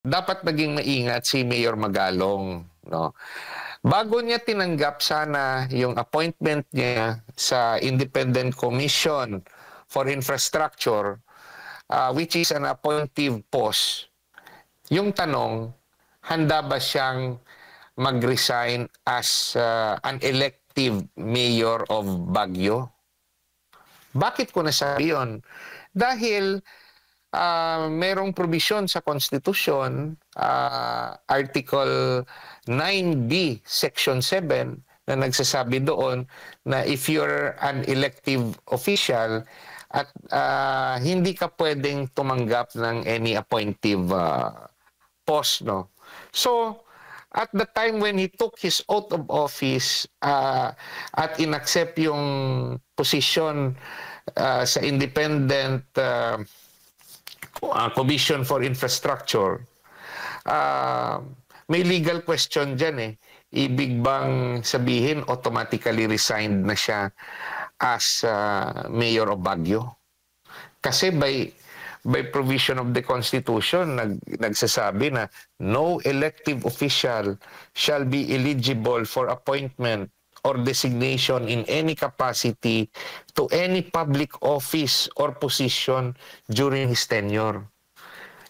Dapat maging maingat si Mayor Magalong, no? Bago niya tinanggap sana yung appointment niya sa Independent Commission for Infrastructure, which is an appointive post, yung tanong, handa ba siyang mag-resign as an elective mayor of Baguio? Bakit ko nasabi yun? Dahil merong provision sa Constitution, Article 9B, Section 7, na nagsasabi doon na if you're an elective official at hindi ka pwedeng tumanggap ng any appointive post, no? So, at the time when he took his oath of office at inaccept yung position sa Independent Commission for Infrastructure, may legal question dyan eh. Ibig bang sabihin automatically resigned na siya as Mayor of Baguio? Kasi by provision of the Constitution, nagsasabi na no elective official shall be eligible for appointment or designation in any capacity to any public office or position during his tenure.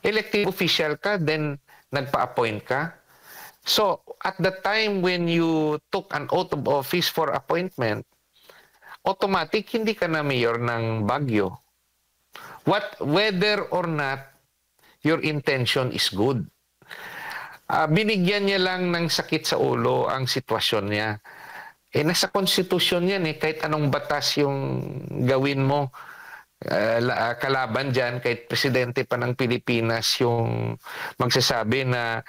Elective official ka, then nagpa-appoint ka. So, at the time when you took an oath of office for appointment, automatic hindi ka na mayor ng Baguio. Whether or not your intention is good. Binigyan niya lang ng sakit sa ulo ang sitwasyon niya. Nasa konstitusyon yan eh, kahit anong batas yung gawin mo, kalaban dyan, kahit presidente pa ng Pilipinas yung magsasabi na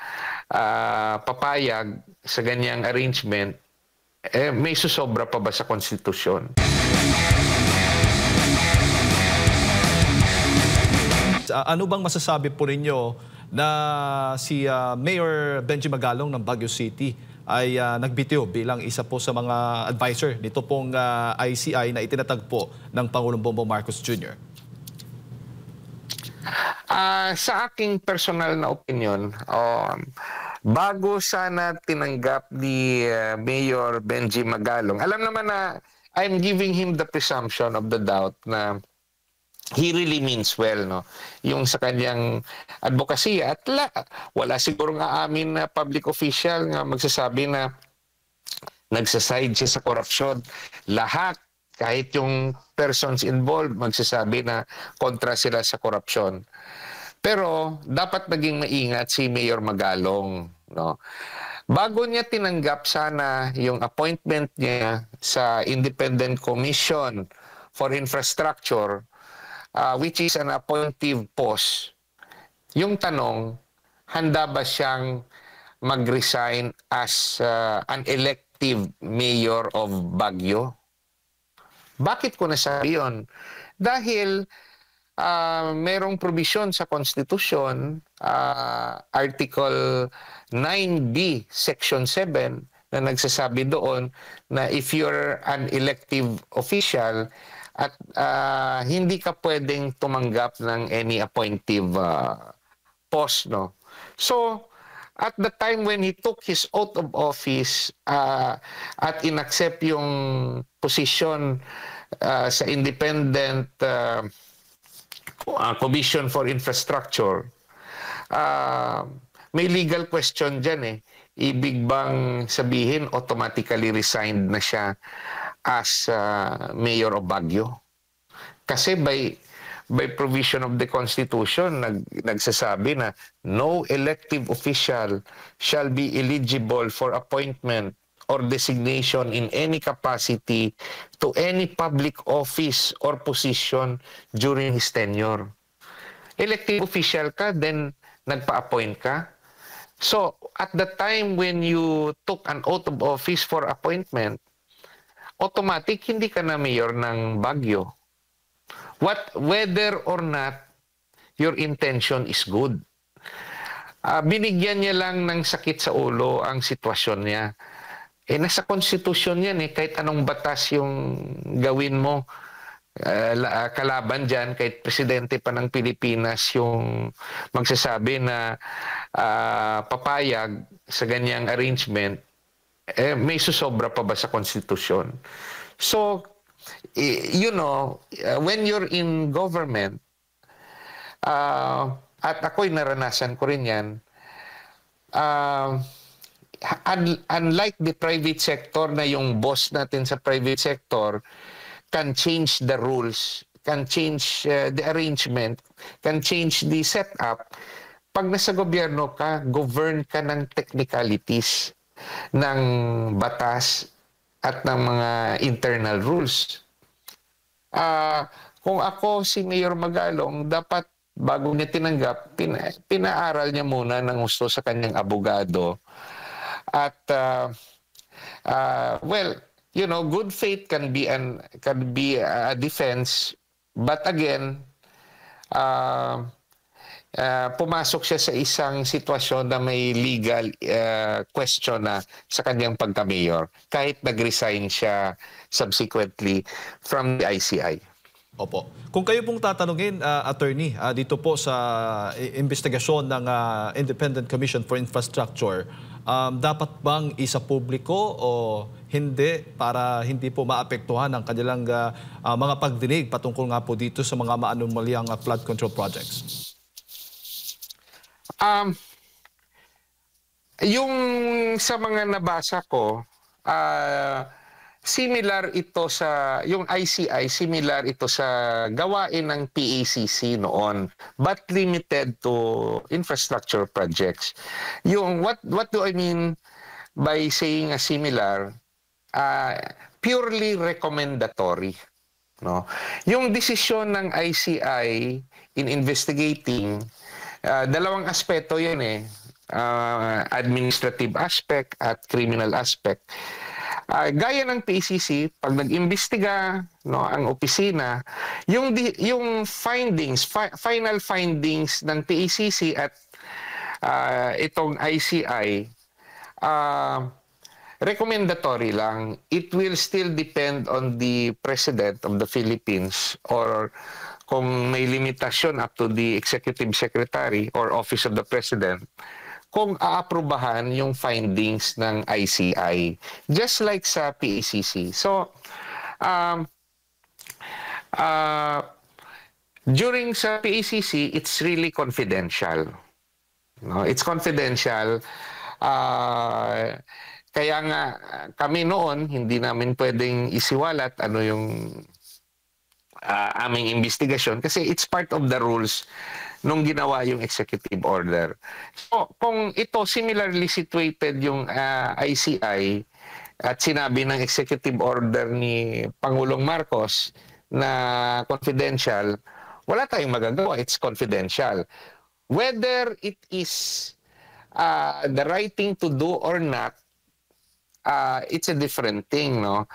papayag sa ganyang arrangement, may susobra pa ba sa konstitusyon? Ano bang masasabi po ninyo na si Mayor Benji Magalong ng Baguio City ay nagbitiw bilang isa po sa mga advisor nito pong ICI na itinatagpo ng Pangulong Bongbong Marcos Jr.? Sa aking personal na opinion, bago sana tinanggap ni Mayor Benji Magalong, alam naman na I'm giving him the presumption of the doubt na he really means well, no? Yung sa kanyang advocacy at wala sigurong aamin na public official nga magsasabi na nagsaside siya sa korupsyon. Lahat, kahit yung persons involved, magsasabi na kontra sila sa korupsyon. Pero dapat maging maingat si Mayor Magalong, no? Bago niya tinanggap sana yung appointment niya sa Independent Commission for Infrastructure, which is an appointive post, yung tanong, handa ba siyang mag-resign as an elective mayor of Baguio? Bakit ko nasabi yun? Dahil merong provision sa Constitution, Article 9B, Section 7, na nagsasabi doon na if you're an elective official, at hindi ka pwedeng tumanggap ng any appointive post, no? So, at the time when he took his oath of office at inaccept yung position sa Independent Commission for Infrastructure, may legal question dyan eh. Ibig bang sabihin automatically resigned na siya as Mayor of Baguio? Kasi by provision of the Constitution, nagsasabi na no elective official shall be eligible for appointment or designation in any capacity to any public office or position during his tenure. Elective official ka, then nagpa-appoint ka. So, at the time when you took an oath of office for appointment, automatic hindi ka na mayor ng Baguio. Whether or not your intention is good. Binigyan niya lang ng sakit sa ulo ang sitwasyon niya. Nasa konstitusyon yan eh, kahit anong batas yung gawin mo, kalaban dyan, kahit presidente pa ng Pilipinas yung magsasabi na papayag sa ganyang arrangement, may susobra pa ba sa konstitusyon? So, when you're in government, at ako'y naranasan ko rin yan, unlike the private sector na yung boss natin sa private sector can change the rules, can change the arrangement, can change the setup. Pag nasa gobyerno ka, govern ka ng technicalities, ng batas at ng mga internal rules. Kung ako si Mayor Magalong, dapat bago niya tinanggap, pinaaral niya muna ng gusto sa kanyang abogado. At well, good faith can be a defense, but again, pumasok siya sa isang sitwasyon na may legal question na sa kanyang pagka-mayor, kahit nag-resign siya subsequently from the ICI. Opo. Kung kayo pong tatanungin, attorney, dito po sa investigasyon ng Independent Commission for Infrastructure, dapat bang isa publiko o hindi para hindi po maapektuhan ang kanilang mga pagdinig patungkol nga po dito sa mga maanumalyang flood control projects? Yung sa mga nabasa ko, similar ito sa, yung ICI, similar ito sa gawain ng PACC noon, but limited to infrastructure projects. Yung, what do I mean by saying a similar? Purely recommendatory. No? Yung desisyon ng ICI in investigating, dalawang aspeto yun administrative aspect at criminal aspect. Gaya ng PCC, pag nag-imbestiga ang opisina, yung findings, final findings ng PACC at itong ICI, recommendatory lang. It will still depend on the President of the Philippines or kung may limitasyon up to the Executive Secretary or Office of the President kung aaprubahan yung findings ng ICI. Just like sa PACC. So, during sa PACC, it's really confidential. No? It's confidential. Kaya nga kami noon, hindi namin pwedeng isiwalat ano yung aming investigasyon kasi it's part of the rules nung ginawa yung executive order. So, kung ito similarly situated yung ICI at sinabi ng executive order ni Pangulong Marcos na confidential, wala tayong magagawa. It's confidential. Whether it is the right thing to do or not, it's a different thing, no?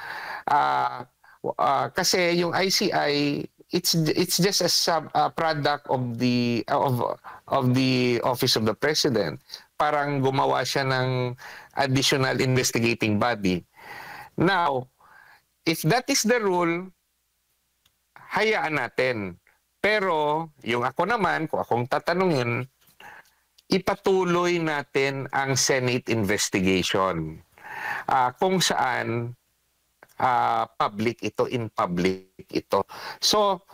Kasi yung ICI, it's just a product of the Office of the President. Parang gumawa siya ng additional investigating body. Now, if that is the rule, hayaan natin. Pero yung ako naman, kung akong tatanungin, ipatuloy natin ang Senate investigation. Kung saan public ito, in public ito. So,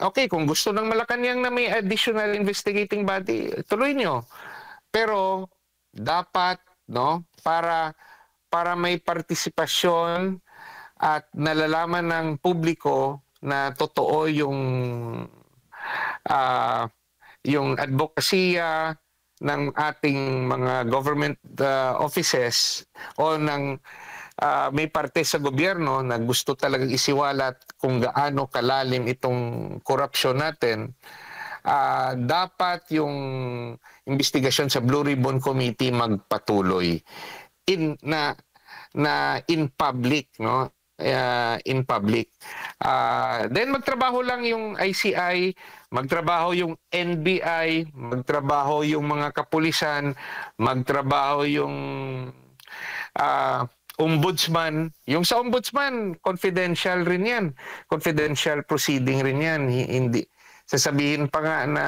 okay, kung gusto ng Malacanang na may additional investigating body, tuloy nyo. Pero dapat, no, para may partisipasyon at nalalaman ng publiko na totoo yung advokasya ng ating mga government offices o ng may parte sa gobyerno na gusto talagang isiwalat kung gaano kalalim itong korupsyon natin, dapat yung investigasyon sa Blue Ribbon Committee magpatuloy in public, no? In public. Then magtrabaho lang yung ICI, magtrabaho yung NBI, magtrabaho yung mga kapulisan, magtrabaho yung ombudsman, yung sa ombudsman, confidential rin yan. Confidential proceeding rin yan. Hindi. Sasabihin pa nga na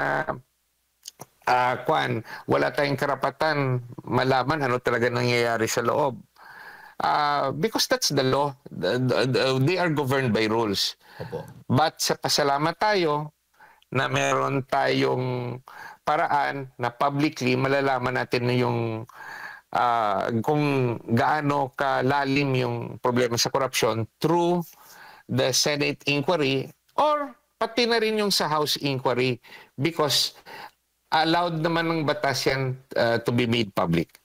wala tayong karapatan malaman ano talaga nangyayari sa loob. Because that's the law. They are governed by rules. Opo. But sa pasalamat tayo na meron tayong paraan na publicly malalaman natin na yung kung gaano kalalim yung problema sa corruption through the Senate inquiry or pati na rin yung sa House inquiry because allowed naman ng batas yan to be made public.